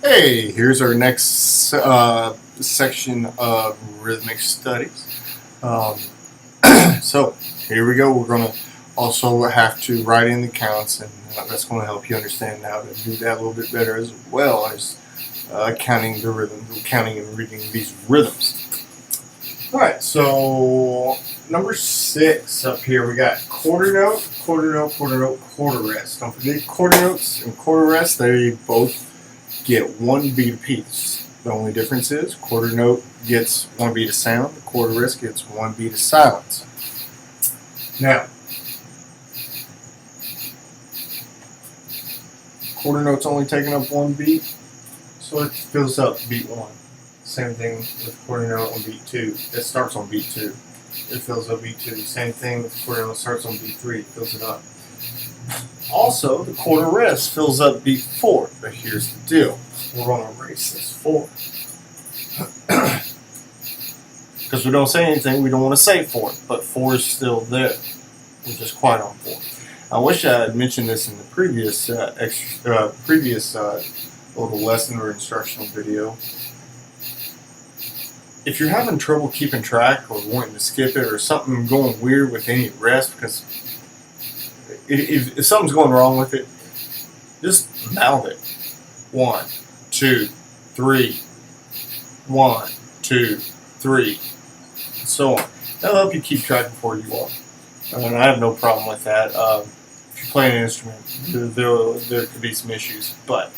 Hey, here's our next section of rhythmic studies. Um, so here we go. We're going to also have to write in the counts, and that's going to help you understand how to do that a little bit better, as well as counting the rhythm, counting and reading these rhythms. All right, so number 6 up here, we got quarter note, quarter note, quarter note, quarter rest. Don't forget quarter notes and quarter rest, they both get one beat apiece. The only difference is quarter note gets one beat of sound, the quarter rest gets one beat of silence. Now, quarter note's only taking up one beat, so it fills up beat 1. Same thing with quarter note on beat 2. It starts on beat 2. It fills up beat 2. Same thing with quarter note starts on beat 3. It fills it up. Also, the quarter rest fills up beat 4. But here's the deal. We're going to erase this 4. Because we don't say anything, we don't want to say 4. But 4 is still there. We're just quiet on 4. I wish I had mentioned this in the previous little lesson or instructional video. If you're having trouble keeping track or wanting to skip it or something going weird with any rest, because if something's going wrong with it, just mouth it. 1, 2, 3. 1, 2, 3. And so on. That'll help you keep track of where you are. And I have no problem with that. If you're playing an instrument, there could be some issues, but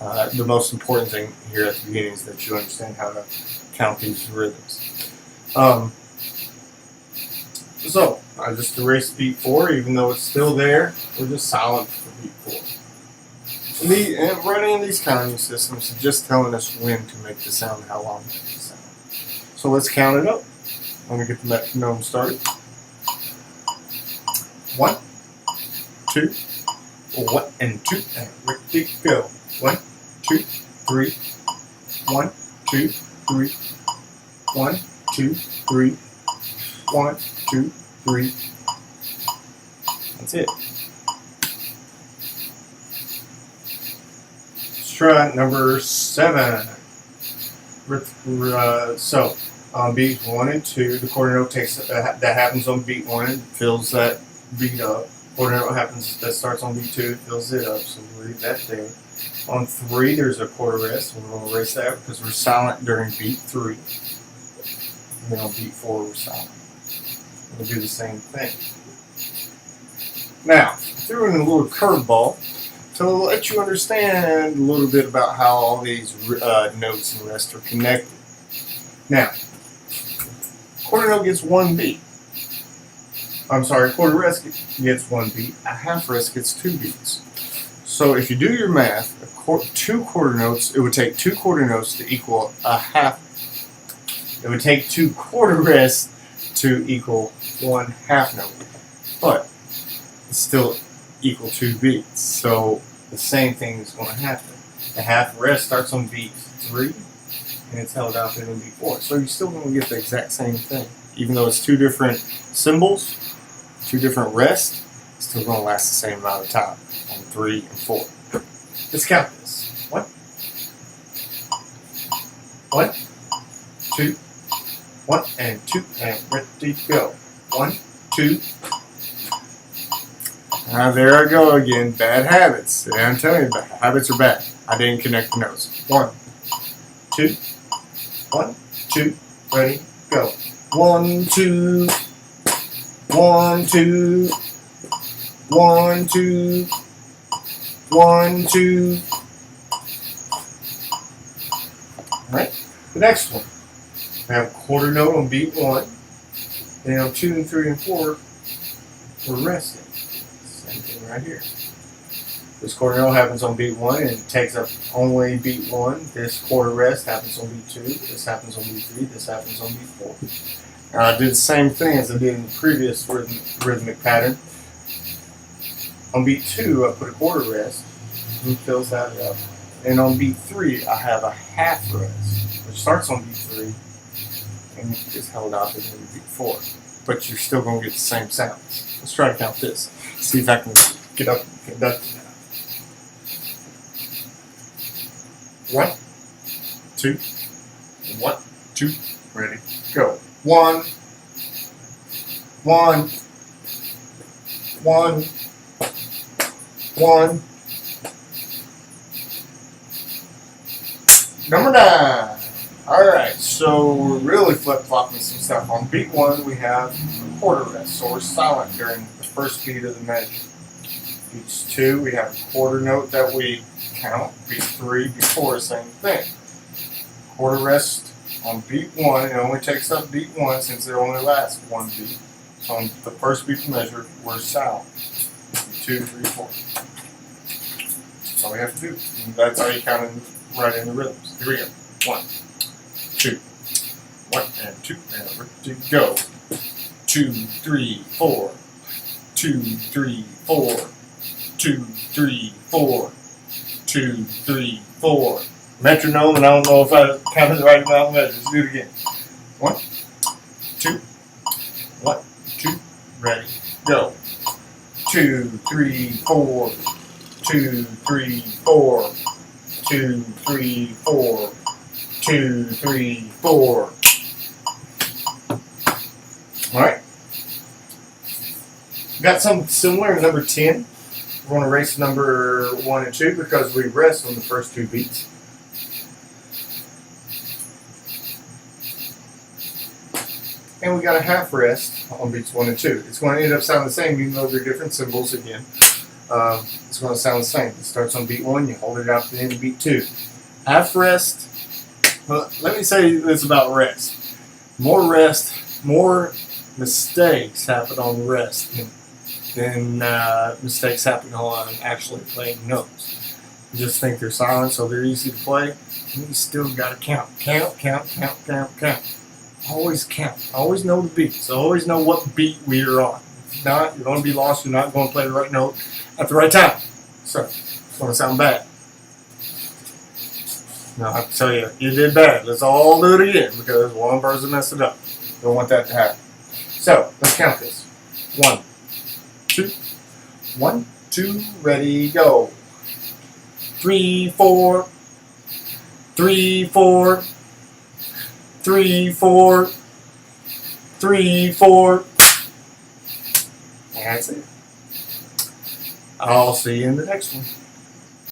the most important thing here at the beginning is that you understand how to count these rhythms. So I just erased beat 4, even though it's still there. We're just silent for beat 4. And running these counting systems is just telling us when to make the sound, how long to make the sound. So let's count it up. Let me get the metronome started. 1, 2, 1 and 2, and ready, go. 1, 2, 3. 1, 2, 3. 1, 2, 3. 1, 2, 3. That's it. Let's try number 7. So on beats 1 and 2, the quarter note takes that happens on beat 1 and fills that beat up. Quarter note happens that starts on beat 2, it fills it up. So we'll leave that there. On 3, there's a quarter rest. We're going to erase that because we're silent during beat 3. And then on beat 4, we're silent. We'll do the same thing. Now, I threw in a little curveball to let you understand a little bit about how all these notes and rests are connected. Now, quarter note gets one beat. I'm sorry, quarter rest gets one beat. A half rest gets 2 beats. So if you do your math, 2 quarter notes, it would take 2 quarter notes to equal a half. It would take 2 quarter rests to equal 1 half note, but it's still equal 2 beats. So the same thing is going to happen. The half rest starts on beat 3, and it's held out there in beat 4. So you're still going to get the exact same thing, even though it's 2 different symbols, 2 different rests. It's still going to last the same amount of time on 3 and 4. Let's count this. 1, 1, 2. 1 and 2 and ready, go. 1, 2. There I go again. Bad habits. I'm telling you, bad habits are bad. I didn't connect the notes. 1, 2. 1, 2. Ready, go. 1, 2. 1, 2. 1, 2. 1, 2. Alright, the next one. We have quarter note on beat 1. Then on 2 and 3 and 4, we're resting. Same thing right here. This quarter note happens on beat 1 and it takes up only beat 1. This quarter rest happens on beat 2. This happens on beat 3. This happens on beat 4. Now I did the same thing as I did in the previous rhythmic pattern. On beat 2, I put a quarter rest. It fills that up. And on beat 3, I have a half rest, which starts on beat 3. And it's held out to beat 4. But you're still going to get the same sounds. Let's try to count this. See if I can get up and conduct it now. 1, 2, 1, 2, ready, go. 1, 1, 1, 1. Number 9. Alright, so we're really flip-flopping some stuff. On beat 1, we have a quarter rest, so we're silent during the first beat of the measure. Beats 2, we have a quarter note that we count. Beat 3, beat 4, same thing. Quarter rest on beat 1, it only takes up beat 1 since it only lasts 1 beat. So on the first beat of the measure, we're silent. 2, 3, 4. That's all we have to do. And that's how you count in, right in the rhythms. Here we go. 1, 2, 1 and 2, and we're to go. 2, 3, 4. 2, 3, 4. 2, 3, 4. 2, 3, 4. Metronome, and I don't know if I counted the right amount of measures. Do it again. 1, 2, 1, 2, ready, go. 2, 3, 4. 2, 3, 4. 2, 3, 4. 2, 3, 4. Alright. Got something similar in number 10. We're going to erase number 1 and 2 because we rest on the first 2 beats. And we got a half rest on beats 1 and 2. It's going to end up sounding the same even though they're different symbols again. It's going to sound the same. It starts on beat 1, you hold it out to the end of beat 2. Half rest. Well, let me say this about rest. More mistakes happen on rest than mistakes happen on actually playing notes. You just think they're silent, so they're easy to play, and you still got to count. Count, count, count, count, count. Always count. Always know the beats. Always know what beat we are on. If not, you're going to be lost. You're not going to play the right note at the right time. So, it's going to sound bad. Now, I have to tell you, you did bad. Let's all do it again because one person messed it up. Don't want that to happen. So, let's count this. 1, 2, 1, 2, ready, go. 3, 4, 3, 4, 3, 4, 3, 4. That's it. I'll see you in the next one.